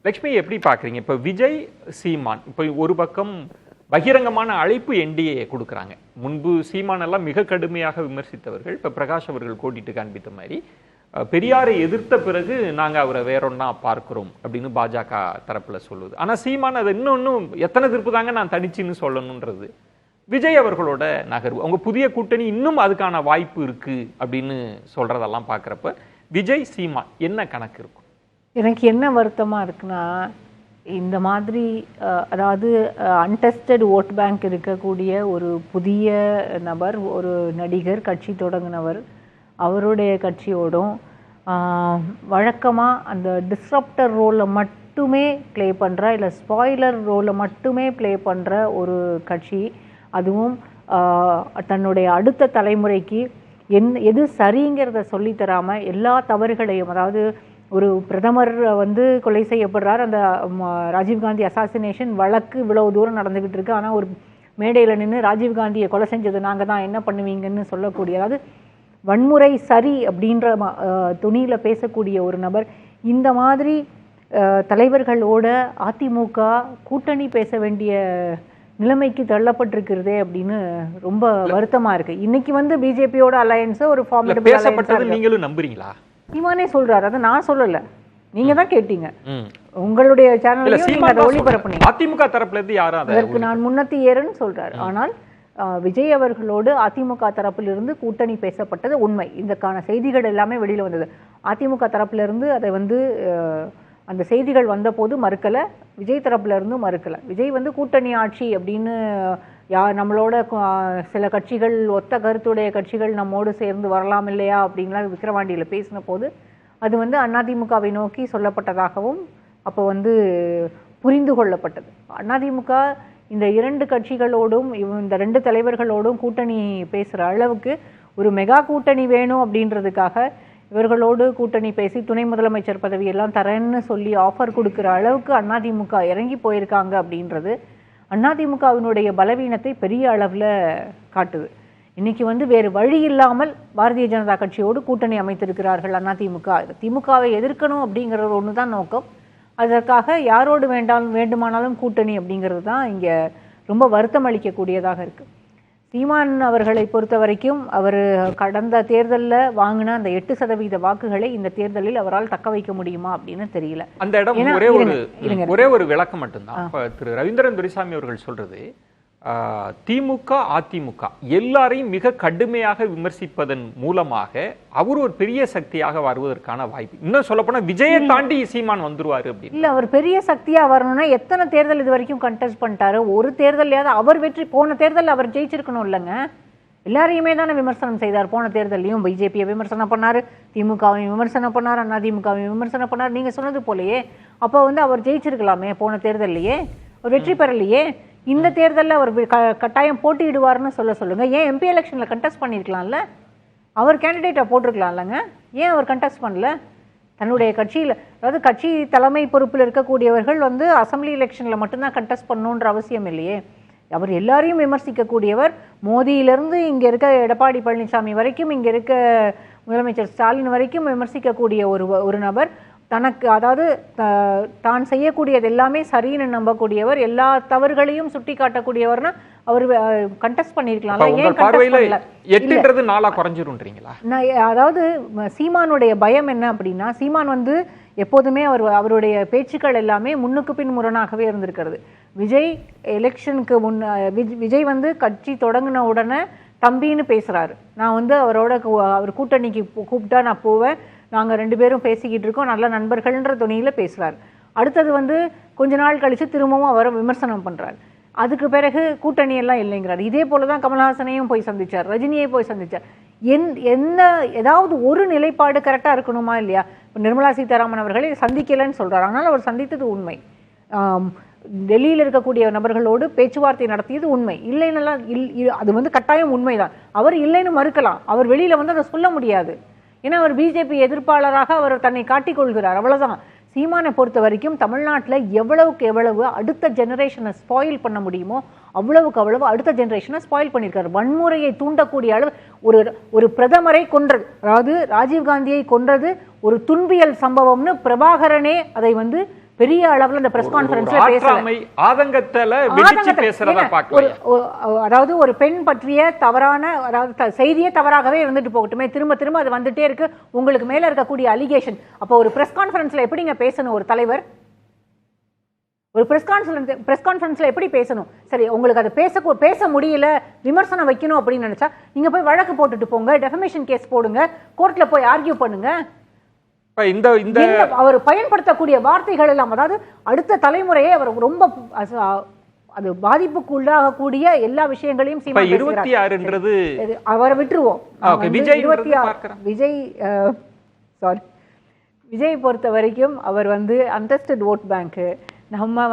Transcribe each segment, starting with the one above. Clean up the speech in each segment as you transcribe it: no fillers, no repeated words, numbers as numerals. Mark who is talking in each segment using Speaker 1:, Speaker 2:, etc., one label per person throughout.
Speaker 1: லட்சுமி எப்படி பார்க்குறீங்க? இப்போ விஜய், சீமான் இப்போ ஒரு பக்கம் பகிரங்கமான அழைப்பு என்டிஏ கொடுக்குறாங்க. முன்பு சீமான் எல்லாம் மிக கடுமையாக விமர்சித்தவர்கள் இப்போ பிரகாஷ் அவர்கள் கோடிட்டு காண்பித்த மாதிரி பெரியாரை எதிர்த்த பிறகு நாங்கள் அவரை வேறொன்னா பார்க்கிறோம் அப்படின்னு பாஜக தரப்புல சொல்லுது. ஆனால் சீமான் அதை இன்னும் எத்தனை திருப்பு தாங்க நான் தனிச்சுன்னு சொல்லணுன்றது விஜய் அவர்களோட நகர்வு. அவங்க புதிய கூட்டணி இன்னும் அதுக்கான வாய்ப்பு இருக்கு அப்படின்னு சொல்றதெல்லாம் பார்க்குறப்ப விஜய் சீமான் என்ன கணக்கு இருக்கும்?
Speaker 2: எனக்கு என்ன வருத்தமாக இருக்குன்னா, இந்த மாதிரி அதாவது அன்டெஸ்டட் ஓட் பேங்க் இருக்கக்கூடிய ஒரு புதிய நபர், ஒரு நடிகர், கட்சி தொடங்கினவர், அவருடைய கட்சியோடும் வழக்கமாக அந்த டிஸ்ரப்டர் ரோலை மட்டுமே ப்ளே பண்ணுற, இல்லை ஸ்பாய்லர் ரோலை மட்டுமே ப்ளே பண்ணுற ஒரு கட்சி, அதுவும் தன்னுடைய அடுத்த தலைமுறைக்கு எது சரிங்கிறத சொல்லித்தராமல் எல்லா தவறுகளையும், அதாவது ஒரு பிரதமர் கொலை செய்யப்படுறார், அந்த ராஜீவ்காந்தி அசாசினேஷன் வழக்கு இவ்வளவு தூரம் நடந்துக்கிட்டு இருக்கு, ஆனால் ஒரு மேடையில் நின்று ராஜீவ்காந்தியை கொலை செஞ்சது நாங்கள் தான், என்ன பண்ணுவீங்கன்னு சொல்லக்கூடிய, அதாவது வன்முறை சரி அப்படின்ற துணியில் பேசக்கூடிய ஒரு நபர் இந்த மாதிரி தலைவர்களோட அதிமுக கூட்டணி பேச வேண்டிய நிலைமைக்கு தள்ளப்பட்டிருக்கிறதே அப்படின்னு ரொம்ப வருத்தமா இருக்கு. இன்னைக்கு பிஜேபியோட அலையன்ஸ் ஒரு ஃபார்மேட்டபிள்
Speaker 1: பேசப்பட்டது நீங்களும் நம்புறீங்களா?
Speaker 2: இவனே சொல்றாரு, அதை நான் சொல்லல, நீங்க தான் கேட்டீங்க, உங்களுடைய சேனல்லையும் நீங்க அதை ஒளிபரப்புனீங்க.
Speaker 1: அதிமுக தரப்புல இருந்து யாரும்
Speaker 2: அதற்கு நான் முன்னத்தி ஏறுன்னு சொல்றாரு. ஆனால் விஜய் அவர்களோடு அதிமுக தரப்பிலிருந்து கூட்டணி பேசப்பட்டது உண்மை. இதற்கான செய்திகள் எல்லாமே வெளியில் வந்தது. அதிமுக தரப்பிலிருந்து அதை அந்த செய்திகள் வந்தபோது மறுக்கலை, விஜய் தரப்பிலிருந்து மறுக்கலை. விஜய் கூட்டணி ஆட்சி அப்படின்னு நம்மளோட சில கட்சிகள், ஒத்த கருத்துடைய கட்சிகள் நம்மோடு சேர்ந்து வரலாம் இல்லையா அப்படின்லாம் விக்கிரவாண்டியில் பேசின போது அது அதிமுகவை நோக்கி சொல்லப்பட்டதாகவும் அப்போ புரிந்து கொள்ளப்பட்டது. அதிமுக இந்த இரண்டு கட்சிகளோடும் இந்த ரெண்டு தலைவர்களோடும் கூட்டணி பேசுகிற அளவுக்கு ஒரு மெகா கூட்டணி வேணும் அப்படின்றதுக்காக இவர்களோடு கூட்டணி பேசி துணை முதலமைச்சர் பதவியெல்லாம் தரேன்னு சொல்லி ஆஃபர் கொடுக்குற அளவுக்கு அதிமுக இறங்கி போயிருக்காங்க அப்படின்றது அதிமுகவினுடைய பலவீனத்தை பெரிய அளவில் காட்டுது. இன்னைக்கு வேறு வழி இல்லாமல் பாரதிய ஜனதா கட்சியோடு கூட்டணி அமைத்திருக்கிறார்கள் அதிமுக. திமுகவை எதிர்க்கணும் அப்படிங்கிறது ஒன்று தான் நோக்கம். அதற்காக யாரோடு வேண்டுமானாலும் கூட்டணி அப்படிங்கிறது தான் இங்கே ரொம்ப வருத்தம் அளிக்கக்கூடியதாக இருக்குது. சீமான் அவர்களை பொறுத்த வரைக்கும் அவர் கடந்த தேர்தலில் வாங்கின அந்த 8% வாக்குகளை இந்த தேர்தலில் அவரால் தக்க வைக்க முடியுமா அப்படின்னு தெரியல.
Speaker 1: அந்த இடம் ஒரே ஒரு விளக்கம் மட்டும்தான். திரு ரவீந்திரன் துரைசாமி அவர்கள் சொல்றது, திமுக அதிமுக எல்லாரையும் மிக கடுமையாக விமர்சிப்பதன் மூலமாக அவர் ஒரு பெரிய சக்தியாக வருவதற்கான வாய்ப்பு, இன்னும் சொல்ல போனா விஜயை தாண்டி சீமான் வந்துருவாரு அப்படின்னு. இல்ல,
Speaker 2: அவர் பெரிய சக்தியா வரணும்னா எத்தனை தேர்தல் இது வரைக்கும் கண்டெஸ்ட் பண்ணிட்டாரு? ஒரு தேர்தலையாவது அவர் வெற்றி, போன தேர்தல் அவர் ஜெயிச்சிருக்கணும் இல்லைங்க. எல்லாரையுமே தானே விமர்சனம் செய்தார். போன தேர்தலையும் பிஜேபியை விமர்சனம் பண்ணாரு, திமுகவையும் விமர்சனம் பண்ணார், அதிமுகவையும் விமர்சனம் பண்ணார். நீங்க சொன்னது போலயே அப்போ அவர் ஜெயிச்சிருக்கலாமே, போன தேர்தலையே ஒரு வெற்றி பெறலையே. இந்த தேர்தலில் அவர் கட்டாயம் போட்டியிடுவார்னு சொல்லுங்க. ஏன் எம்பி எலெக்ஷனில் கண்டெஸ்ட் பண்ணியிருக்கலாம்ல, அவர் கேண்டிடேட்டாக போட்டிருக்கலாம் இல்லைங்க, ஏன் அவர் கண்டெஸ்ட் பண்ணல? தன்னுடைய கட்சியில், அதாவது கட்சி தலைமை பொறுப்பில் இருக்கக்கூடியவர்கள் அசம்பிளி எலெக்ஷனில் மட்டும்தான் கண்டெஸ்ட் பண்ணணுன்ற அவசியம் இல்லையே. அவர் எல்லாரையும் விமர்சிக்கக்கூடியவர். மோடியிலிருந்து இங்கே இருக்க எடப்பாடி பழனிசாமி வரைக்கும், இங்கே இருக்க முதலமைச்சர் ஸ்டாலின் வரைக்கும் விமர்சிக்கக்கூடிய ஒரு நபர். தனக்கு, அதாவது தான் செய்யக்கூடியது எல்லாமே சரின்னு நம்பக்கூடியவர், எல்லா தவறுகளையும் சுட்டி காட்டக்கூடியவர்னா அவர் கண்டெஸ்ட் பண்ணிருக்கலாம். அதாவது சீமானுடைய பயம் என்ன அப்படின்னா, சீமான் எப்போதுமே அவருடைய பேச்சுக்கள் எல்லாமே முன்னுக்கு பின் முரணாகவே இருந்திருக்கிறது. விஜய் எலெக்ஷனுக்கு விஜய் கட்சி தொடங்கின உடனே தம்பின்னு பேசுறாரு. நான் அவரோட அவர் கூட்டணிக்கு கூப்பிட்டா நான் போவேன், நாங்கள் 2 பேரும் பேசிக்கிட்டு இருக்கோம், நல்ல நண்பர்கள்ன்ற துணியில் பேசுகிறார். அடுத்தது கொஞ்ச நாள் கழித்து திரும்பவும் அவரை விமர்சனம் பண்ணுறார். அதுக்கு பிறகு கூட்டணியெல்லாம் இல்லைங்கிறார். இதே போல தான் கமல்ஹாசனையும் போய் சந்தித்தார், ரஜினியை போய் சந்தித்தார். ஏதாவது ஒரு நிலைப்பாடு கரெக்டாக இருக்கணுமா இல்லையா? இப்போ நிர்மலா சீதாராமன் அவர்களை சந்திக்கலைன்னு சொல்கிறார், ஆனால் அவர் சந்தித்தது உண்மை. டெல்லியில் இருக்கக்கூடிய நபர்களோடு பேச்சுவார்த்தை நடத்தியது உண்மை. இல்லைன்னெல்லாம் அது கட்டாயம் உண்மைதான். அவர் இல்லைன்னு மறுக்கலாம், அவர் வெளியில் அதை சொல்ல முடியாது. ஏன்னா அவர் பிஜேபி எதிர்ப்பாளராக அவர் தன்னை காட்டிக்கொள்கிறார், அவ்வளவுதான். சீமானை பொறுத்த வரைக்கும் தமிழ்நாட்டில் எவ்வளவுக்கு எவ்வளவு அடுத்த ஜெனரேஷனை ஸ்பாயில் பண்ண முடியுமோ அவ்வளவுக்கு அவ்வளவு அடுத்த ஜெனரேஷனை ஸ்பாயில் பண்ணியிருக்காரு. வன்முறையை தூண்டக்கூடிய அளவு ஒரு பிரதமரை கொன்றது, அதாவது ராஜீவ்காந்தியை கொன்றது ஒரு துன்பியல் சம்பவம்னு பிரபாகரனே அதை பெரிய அளவுல இந்த பிரஸ் கான்ஃபரன்ஸ்ல பேசல.
Speaker 1: ஆதங்கத்துல வெடிச்சு பேசுறத பார்க்கலாம்.
Speaker 2: அதாவது ஒரு பெண் பற்றிய தவறான, அதாவது செய்தியே தவறாகவே இருந்துட்டு போகட்டுமே, திரும்ப திரும்ப அது வந்துட்டே இருக்கு, உங்களுக்கு மேல இருக்கக்கூடிய அலிகேஷன். அப்போ ஒரு பிரஸ் கான்ஃபரன்ஸ்ல எப்படிங்க பேசணும் ஒரு தலைவர்? ஒரு பிரஸ் கான்ஃபரன்ஸ்ல எப்படி பேசணும்? சரி, உங்களுக்கு அதை பேச முடியல, விமர்சனம் வைக்கணும் அப்படின்னு நினைச்சா நீங்க போய் வழக்கு போட்டுட்டு போங்க, டெஃபமேஷன் கேஸ் போடுங்க, கோர்ட்ல போய் ஆர்கியூ பண்ணுங்க. அவர் பயன்படுத்தக்கூடிய வார்த்தைகள் எல்லாம், அதாவது அடுத்த தலைமுறையை அவர் ரொம்ப அது பாதிப்புக்கு உள்ளாகக்கூடிய எல்லா விஷயங்களையும்
Speaker 1: 26ன்றது
Speaker 2: அவரை விட்டுருவோம். விஜய் பொறுத்த வரைக்கும் அவர் அன்டெஸ்டட் ஓட் பேங்க். நம்ம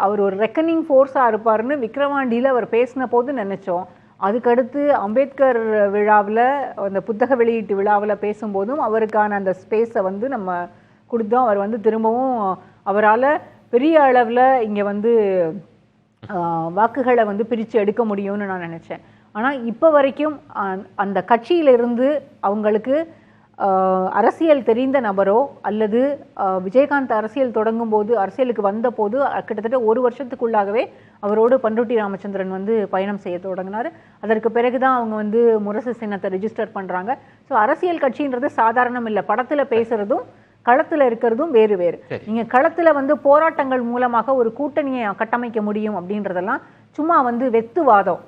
Speaker 2: அவர் ஒரு ரெக்கனிங் ஃபோர்ஸா இருப்பாருன்னு விக்கிரவாண்டியில அவர் பேசின போது நினைச்சோம். அதுக்கடுத்து அம்பேத்கர் விழாவில், அந்த புத்தக வெளியீட்டு விழாவில் பேசும்போதும் அவருக்கான அந்த ஸ்பேஸை நம்ம கொடுத்தோம். அவர் திரும்பவும் அவரால் பெரிய அளவில் இங்கே வாக்குகளை பிரித்து எடுக்க முடியும்னு நான் நினச்சேன். ஆனால் இப்போ வரைக்கும் அந்த கட்சியிலிருந்து அவங்களுக்கு அரசியல் தெரிந்த நபரோ அல்லது விஜயகாந்த் அரசியல் தொடங்கும் போது, அரசியலுக்கு வந்த போது கிட்டத்தட்ட ஒரு வருஷத்துக்குள்ளாகவே அவரோடு பண்ருட்டி ராமச்சந்திரன் பயணம் செய்ய தொடங்கினார். அதற்கு பிறகுதான் அவங்க முரசு சின்னத்தை ரிஜிஸ்டர் பண்றாங்க. ஸோ அரசியல் கட்சின்றது சாதாரணம் இல்லை. படத்துல பேசுறதும் களத்துல இருக்கிறதும் வேறு வேறு. நீங்க களத்துல போராட்டங்கள் மூலமாக ஒரு கூட்டணியை கட்டமைக்க முடியும் அப்படின்றதெல்லாம் சும்மா வெத்துவாதம்.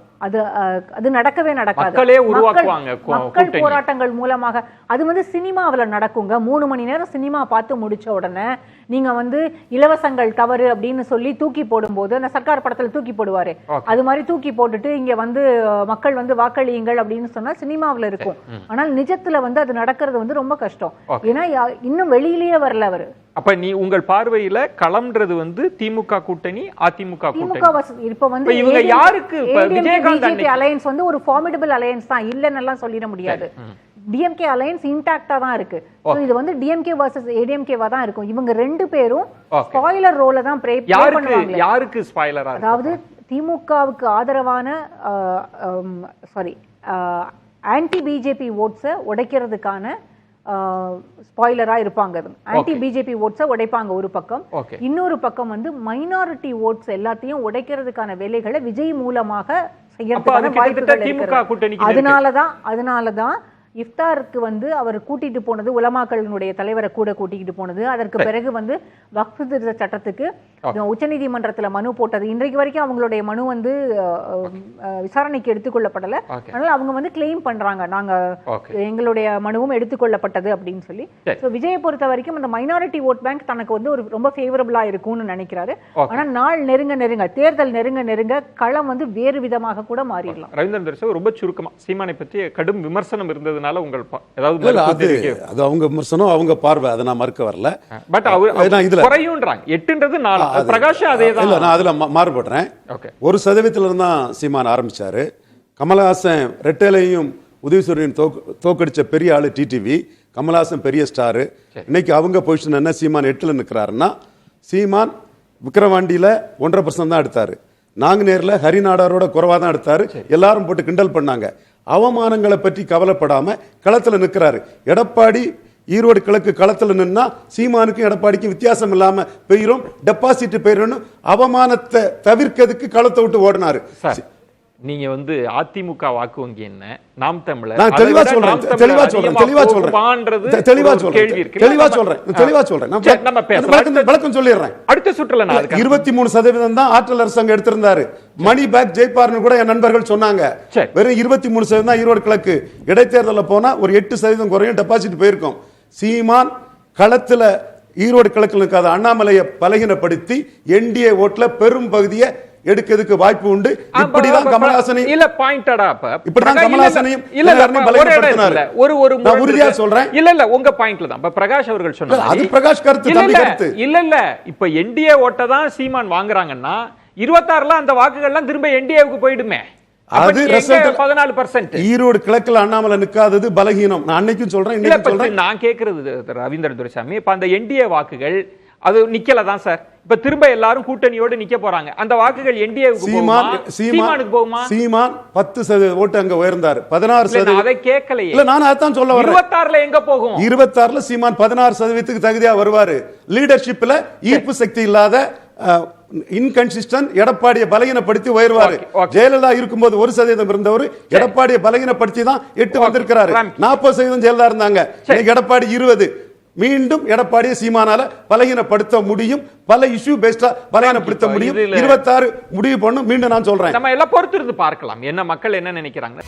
Speaker 2: அது நடக்கவே நடக்காது. மக்கள் போராட்டங்கள் மூலமாக அது சினிமாவில் நடக்குங்க. 3 மணி நேரம் சினிமா பார்த்து முடிச்ச உடனே நீங்க இலவசங்கள் தவறு அப்படின்னு சொல்லி தூக்கி போடும்போது, அந்த சர்க்கார் படத்துல தூக்கி போடுவாரு, அது மாதிரி தூக்கி போட்டுட்டு இங்க மக்கள் வாக்களியுங்கள் அப்படின்னு சொன்னா சினிமாவில் இருக்கும். ஆனால் நிஜத்துல அது நடக்கிறது ரொம்ப கஷ்டம். ஏன்னா இன்னும் வெளியிலேயே வரல அவரு.
Speaker 1: அப்ப உங்கள் பார்வையில களம்ன்றது திமுக கூட்டணி, அதிமுக கூட்டணி.
Speaker 2: இப்ப
Speaker 1: இவங்க யாருக்கு
Speaker 2: விஜயகாந்த் அலையன்ஸ் ஒரு ஃபார்மிடபிள் அலையன்ஸ் தான், இல்லன்னு எல்லாம் சொல்லிட முடியாது. டிஎம்கே அலையன்ஸ் இன்டாக்டா தான் இருக்கு. இது டிஎம்கே வர்சஸ் ஏடிஎம்கேவா தான் இருக்கும். இவங்க ரெண்டு பேரும் ஸ்பாயிலர் ரோல தான் ப்ளே பண்ணுவாங்க.
Speaker 1: யாருக்கு ஸ்பாயிலரா?
Speaker 2: அதாவது திமுகவுக்கு ஆதரவான ஆன்டி பிஜேபி ஓட்ஸை உடைக்கிறதுக்கான ஸ்பாயிலரா இருப்பாங்க. ஆன்டி பிஜேபி ஓட்ஸை உடைப்பாங்க ஒரு பக்கம். இன்னொரு பக்கம் மைனாரிட்டி ஓட்ஸ் எல்லாத்தையும் உடைக்கிறதுக்கான வேலைகளை விஜய் மூலமாக செய்யறதுக்கான வாய்ப்புகள் இருக்கு. அதனாலதான் இஃப்தாருக்கு அவர் கூட்டிட்டு போனது, உலமாக்களினுடைய தலைவரை கூட கூட்டிட்டு போனது. அதற்கு பிறகு வக்ஃப் திருத்த சட்டத்துக்கு உச்சநீதிமன்றத்துல மனு போட்டது. இன்றைக்கு வரைக்கும் அவங்களுடைய மனு விசாரணைக்கு எடுத்துக்கொள்ளப்படல. அதனால அவங்க கிளைம் பண்றாங்க, நாங்க எங்களுடைய மனுவும் எடுத்துக்கொள்ளப்பட்டது அப்படின்னு சொல்லி. விஜயை பொறுத்த வரைக்கும் அந்த மைனாரிட்டி ஓட் பேங்க் தனக்கு ஒரு ரொம்ப ஃபேவரபிளா இருக்கும்னு நினைக்கிறாரு. ஆனா நாள் நெருங்க தேர்தல் நெருங்க களம் வேறு விதமாக கூட மாறிடலாம்.
Speaker 1: ரவீந்திரன் ரொம்ப சுருக்கமா சீமானை பற்றி கடும் விமர்சனம் இருந்தது.
Speaker 3: அவங்க விமர்சனம், அவங்க பார்வை, அதை நான் மறுக்க வரல.
Speaker 1: பட் இதுல குறையும்ன்றாங்க. 8ன்றது 4. பிரகாஷ் அதே தான்.
Speaker 3: நான் அதுல மாறுபடுறேன். 1% தான் சீமான் ஆரம்பிச்சாரு. கமலஹாசன் ரெட்டேலையும் உதயசூரியன் தோக்கடிச்ச பெரிய ஆளு டிடிவி. கமலஹாசன் பெரிய ஸ்டாரு. இன்னைக்கு அவங்க பொசிஷன் என்ன? சீமான் 8ல நிற்கிறாருன்னா, சீமான் விக்கிரவாண்டியில 1.5% தான் எடுத்தாரு. நாங்குநேர்ல ஹரிநாடாரோட குறைவா தான் எடுத்தாரு. எல்லாரும் போட்டு கிண்டல் பண்ணாங்க. அவமானங்களை பற்றி கவலைப்படாம களத்துல நிற்கிறாரு. எடப்பாடி ஈரோடு கிழக்கு களத்துல நின்னா சீமானுக்கும் எடப்பாடிக்கும் வித்தியாசம் இல்லாம பெயரும் டெபாசிட் பெயரும் அவமானத்தை தவிர்க்கிறதுக்கு களத்தை விட்டு ஓடினாரு.
Speaker 1: நீங்க அதிமுக வாக்கு வங்கி என்ன, நாம் தமிழர்,
Speaker 3: நான் தெளிவா சொல்றேன். விளக்கம் சொல்லிடுறேன்.
Speaker 1: அடுத்த சுற்றுல
Speaker 3: 23% தான் ஆற்றல் அரசாங்கம் எடுத்திருந்தாரு. மணி பேக் ஜெயிப்பார்னு கூட என் நண்பர்கள் சொன்னாங்க. வெறும் 23% தான் ஈரோடு கிழக்கு. இடைத்தேர்தலில் போனா ஒரு 8% குறையும் டெபாசிட் போயிருக்கும். சீமான் களத்துல ஈரோடு கிழக்கில் இருக்காத அண்ணாமலையை பலகீனப்படுத்தி என்டிஏ ஓட்டுல பெரும் பகுதியை எடுக்கிறதுக்கு வாய்ப்பு உண்டு. இப்படிதான் கமலஹாசனை
Speaker 1: இல்ல பாயிண்டடா அப்ப
Speaker 3: இப்படிதான் கமலஹாசனையும்
Speaker 1: இல்ல ஒரு
Speaker 3: நான் உறுதியா சொல்றேன்.
Speaker 1: இல்ல உங்க பாயிண்ட்ல தான் இப்ப பிரகாஷ் அவர்கள் சொன்னாங்க.
Speaker 3: அது பிரகாஷ் கருத்து, தம்பி கருத்து.
Speaker 1: இல்ல இப்ப என்டிஏ ஓட்ட தான் சீமான் வாங்குறாங்கன்னா 26ல அந்த வாக்குகள்லாம் திரும்ப என்டிஏவுக்கு போயிடுமே.
Speaker 3: அது
Speaker 1: 14%.
Speaker 3: ஈரோடு கிழக்குல அண்ணாமலை நிக்காதது பலகீனம். நான் அன்னைக்கும் சொல்றேன், இன்னைக்கும் சொல்றேன்.
Speaker 1: நான் கேக்குறது ரவீந்திரன் துரைசாமி, இப்ப அந்த என்டிஏ வாக்குகள் அது நிக்கல தான் சார். இப்ப திரும்ப எல்லாரும் கூட்டணியோடு நிக்க போறாங்க. அந்த வாக்குகள் என்டிஏவுக்கு போகுமா, சீமானுக்கு போகுமா?
Speaker 3: சீமான் 10% ஓட்டு அங்க உயர்ந்தார். 16%
Speaker 1: அதை கேட்கலையே.
Speaker 3: இல்ல நான் அதான் சொல்ல வரேன்.
Speaker 1: 26ல எங்க போகும்?
Speaker 3: 26ல சீமான் 16% தகுதியா வருவாரு. லீடர்ஷிப்ல ஈர்ப்பு சக்தி இல்லாத இன்கன்சிஸ்டன்ட் எடப்பாடியை பலகீனப்படுத்தி உயர்வாரு. ஜெயலலிதா இருக்கும்போது 1% இருந்தவர் எடப்பாடியை பலகீனப்படுத்தி தான் 8 வந்திருக்கிறாரு. 40% ஜெயலலிதா இருந்தாங்க. இன்னைக்கு எடப்பாடி 20. மீண்டும் எடப்பாடியை சீமானால பலகீனப்படுத்த முடியும். பல இஷ்யூ பேஸ்டா பலகீனப்படுத்த முடியும். 26 முடிவு பண்ணும். மீண்டும் நான் சொல்றேன்.
Speaker 1: நம்ம எல்லாம் பொறுத்திருந்து பார்க்கலாம் என்ன மக்கள் என்ன நினைக்கிறாங்க.